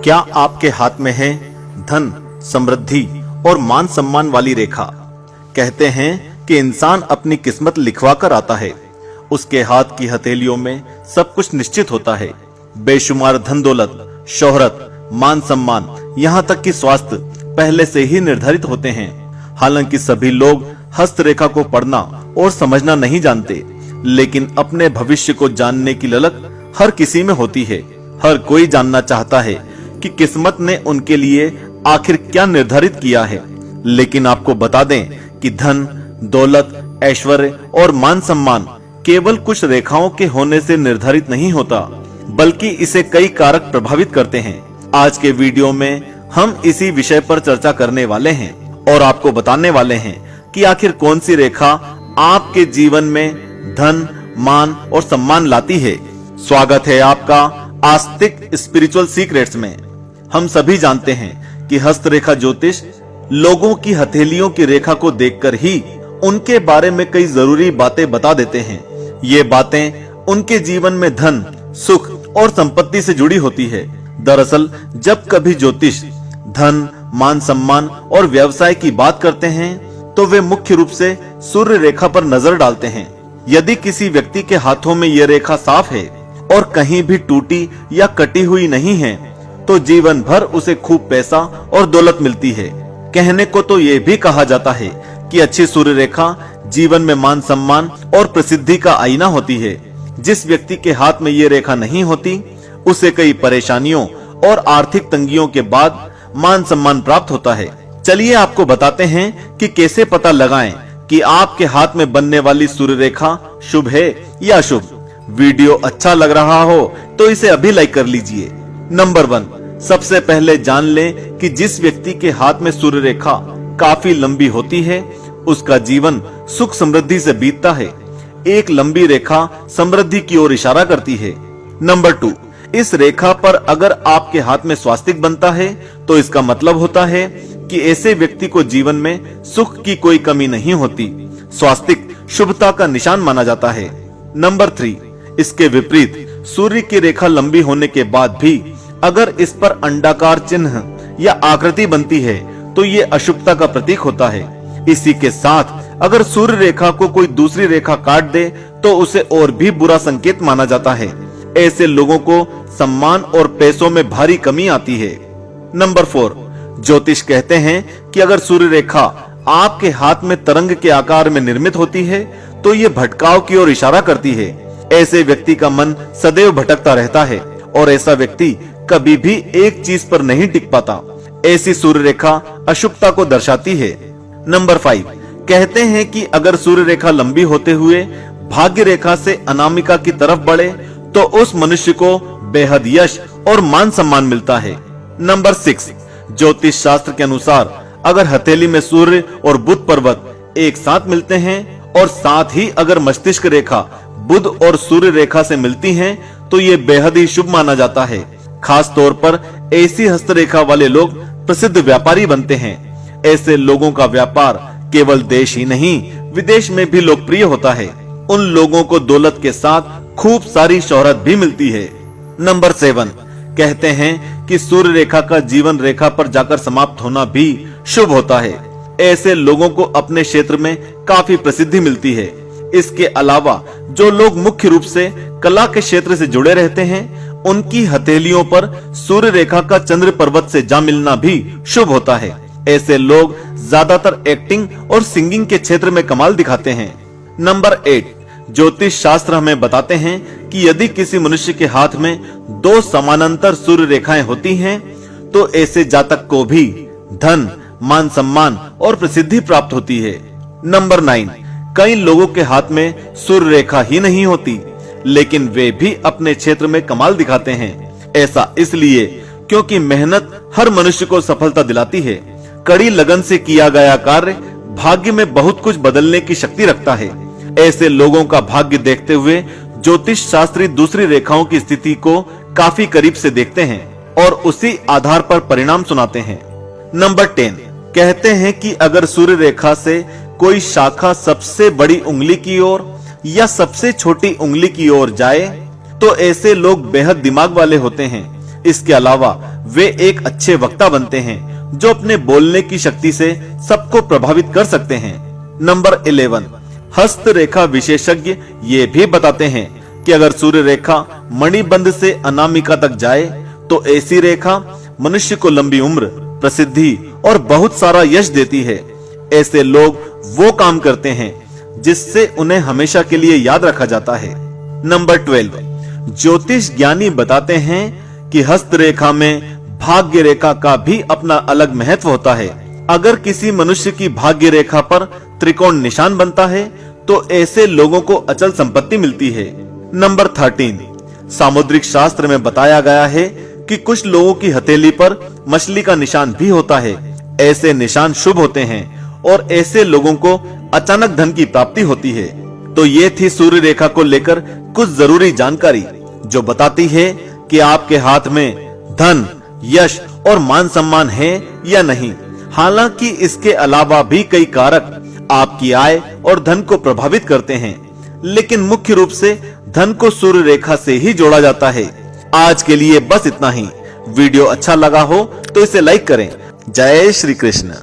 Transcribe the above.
क्या आपके हाथ में है धन, समृद्धि और मान सम्मान वाली रेखा? कहते हैं कि इंसान अपनी किस्मत लिखवा कर आता है। उसके हाथ की हथेलियों में सब कुछ निश्चित होता है। बेशुमार धन दौलत, शोहरत, मान सम्मान, यहाँ तक कि स्वास्थ्य पहले से ही निर्धारित होते हैं। हालांकि सभी लोग हस्तरेखा को पढ़ना और समझना नहीं जानते, लेकिन अपने भविष्य को जानने की ललक हर किसी में होती है। हर कोई जानना चाहता है कि किस्मत ने उनके लिए आखिर क्या निर्धारित किया है। लेकिन आपको बता दें कि धन, दौलत, ऐश्वर्य और मान सम्मान केवल कुछ रेखाओं के होने से निर्धारित नहीं होता, बल्कि इसे कई कारक प्रभावित करते हैं। आज के वीडियो में हम इसी विषय पर चर्चा करने वाले हैं और आपको बताने वाले हैं कि आखिर कौन सी रेखा आपके जीवन में धन, मान और सम्मान लाती है। स्वागत है आपका आस्तिक स्पिरिचुअल सीक्रेट्स में। हम सभी जानते हैं कि हस्तरेखा ज्योतिष लोगों की हथेलियों की रेखा को देखकर ही उनके बारे में कई जरूरी बातें बता देते हैं। ये बातें उनके जीवन में धन, सुख और संपत्ति से जुड़ी होती है। दरअसल जब कभी ज्योतिष धन, मान सम्मान और व्यवसाय की बात करते हैं तो वे मुख्य रूप से सूर्य रेखा पर नजर डालते हैं। यदि किसी व्यक्ति के हाथों में यह रेखा साफ है और कहीं भी टूटी या कटी हुई नहीं है तो जीवन भर उसे खूब पैसा और दौलत मिलती है। कहने को तो ये भी कहा जाता है कि अच्छी सूर्य रेखा जीवन में मान सम्मान और प्रसिद्धि का आईना होती है। जिस व्यक्ति के हाथ में ये रेखा नहीं होती उसे कई परेशानियों और आर्थिक तंगियों के बाद मान सम्मान प्राप्त होता है। चलिए आपको बताते हैं कि कैसे पता लगाएं कि आपके हाथ में बनने वाली सूर्य रेखा शुभ है या अशुभ। वीडियो अच्छा लग रहा हो तो इसे अभी लाइक कर लीजिए। नंबर 1, सबसे पहले जान लें कि जिस व्यक्ति के हाथ में सूर्य रेखा काफी लंबी होती है उसका जीवन सुख समृद्धि से बीतता है। एक लंबी रेखा समृद्धि की ओर इशारा करती है। नंबर 2, इस रेखा पर अगर आपके हाथ में स्वास्तिक बनता है तो इसका मतलब होता है कि ऐसे व्यक्ति को जीवन में सुख की कोई कमी नहीं होती। स्वास्तिक शुभता का निशान माना जाता है। नंबर 3, इसके विपरीत सूर्य की रेखा लंबी होने के बाद भी अगर इस पर अंडाकार चिन्ह या आकृति बनती है तो ये अशुभता का प्रतीक होता है। इसी के साथ अगर सूर्य रेखा को कोई दूसरी रेखा काट दे तो उसे और भी बुरा संकेत माना जाता है। ऐसे लोगों को सम्मान और पैसों में भारी कमी आती है। नंबर 4, ज्योतिष कहते हैं कि अगर सूर्य रेखा आपके हाथ में तरंग के आकार में निर्मित होती है तो ये भटकाव की ओर इशारा करती है। ऐसे व्यक्ति का मन सदैव भटकता रहता है और ऐसा व्यक्ति कभी भी एक चीज पर नहीं टिक पाता। ऐसी सूर्य रेखा अशुभता को दर्शाती है। नंबर 5, कहते हैं कि अगर सूर्य रेखा लंबी होते हुए भाग्य रेखा से अनामिका की तरफ बढ़े तो उस मनुष्य को बेहद यश और मान सम्मान मिलता है। नंबर 6, ज्योतिष शास्त्र के अनुसार अगर हथेली में सूर्य और बुध पर्वत एक साथ मिलते हैं और साथ ही अगर मस्तिष्क रेखा बुध और सूर्य रेखा से मिलती हैं तो ये बेहद ही शुभ माना जाता है। खास तौर पर ऐसी हस्तरेखा वाले लोग प्रसिद्ध व्यापारी बनते हैं। ऐसे लोगों का व्यापार केवल देश ही नहीं विदेश में भी लोकप्रिय होता है। उन लोगों को दौलत के साथ खूब सारी शोहरत भी मिलती है। नंबर 7, कहते हैं कि सूर्य रेखा का जीवन रेखा पर जाकर समाप्त होना भी शुभ होता है। ऐसे लोगों को अपने क्षेत्र में काफी प्रसिद्धि मिलती है। इसके अलावा जो लोग मुख्य रूप से कला के क्षेत्र से जुड़े रहते हैं उनकी हथेलियों पर सूर्य रेखा का चंद्र पर्वत से जा मिलना भी शुभ होता है। ऐसे लोग ज्यादातर एक्टिंग और सिंगिंग के क्षेत्र में कमाल दिखाते हैं। नंबर 8, ज्योतिष शास्त्र हमें बताते हैं कि यदि किसी मनुष्य के हाथ में 2 समानांतर सूर्य रेखाएं होती हैं तो ऐसे जातक को भी धन, मान सम्मान और प्रसिद्धि प्राप्त होती है। नंबर 9, कई लोगों के हाथ में सूर्य रेखा ही नहीं होती लेकिन वे भी अपने क्षेत्र में कमाल दिखाते हैं। ऐसा इसलिए क्योंकि मेहनत हर मनुष्य को सफलता दिलाती है। कड़ी लगन से किया गया कार्य भाग्य में बहुत कुछ बदलने की शक्ति रखता है। ऐसे लोगों का भाग्य देखते हुए ज्योतिष शास्त्री दूसरी रेखाओं की स्थिति को काफी करीब से देखते हैं और उसी आधार पर परिणाम सुनाते हैं। नंबर 10, कहते हैं कि अगर सूर्य रेखा से कोई शाखा सबसे बड़ी उंगली की ओर या सबसे छोटी उंगली की ओर जाए तो ऐसे लोग बेहद दिमाग वाले होते हैं। इसके अलावा वे एक अच्छे वक्ता बनते हैं जो अपने बोलने की शक्ति से सबको प्रभावित कर सकते हैं। नंबर 11, हस्त रेखा विशेषज्ञ ये भी बताते हैं कि अगर सूर्य रेखा मणिबंध से अनामिका तक जाए तो ऐसी रेखा मनुष्य को लंबी उम्र, प्रसिद्धि और बहुत सारा यश देती है। ऐसे लोग वो काम करते हैं जिससे उन्हें हमेशा के लिए याद रखा जाता है। नंबर 12, ज्योतिष ज्ञानी बताते हैं कि हस्त रेखा में भाग्य रेखा का भी अपना अलग महत्व होता है। अगर किसी मनुष्य की भाग्य रेखा पर त्रिकोण निशान बनता है तो ऐसे लोगों को अचल संपत्ति मिलती है। नंबर 13, सामुद्रिक शास्त्र में बताया गया है कि कुछ लोगों की हथेली पर मछली का निशान भी होता है। ऐसे निशान शुभ होते हैं और ऐसे लोगों को अचानक धन की प्राप्ति होती है। तो ये थी सूर्य रेखा को लेकर कुछ जरूरी जानकारी जो बताती है कि आपके हाथ में धन, यश और मान सम्मान है या नहीं। हालांकि इसके अलावा भी कई कारक आपकी आय और धन को प्रभावित करते हैं, लेकिन मुख्य रूप से धन को सूर्य रेखा से ही जोड़ा जाता है। आज के लिए बस इतना ही। वीडियो अच्छा लगा हो तो इसे लाइक करें। जय श्री कृष्ण।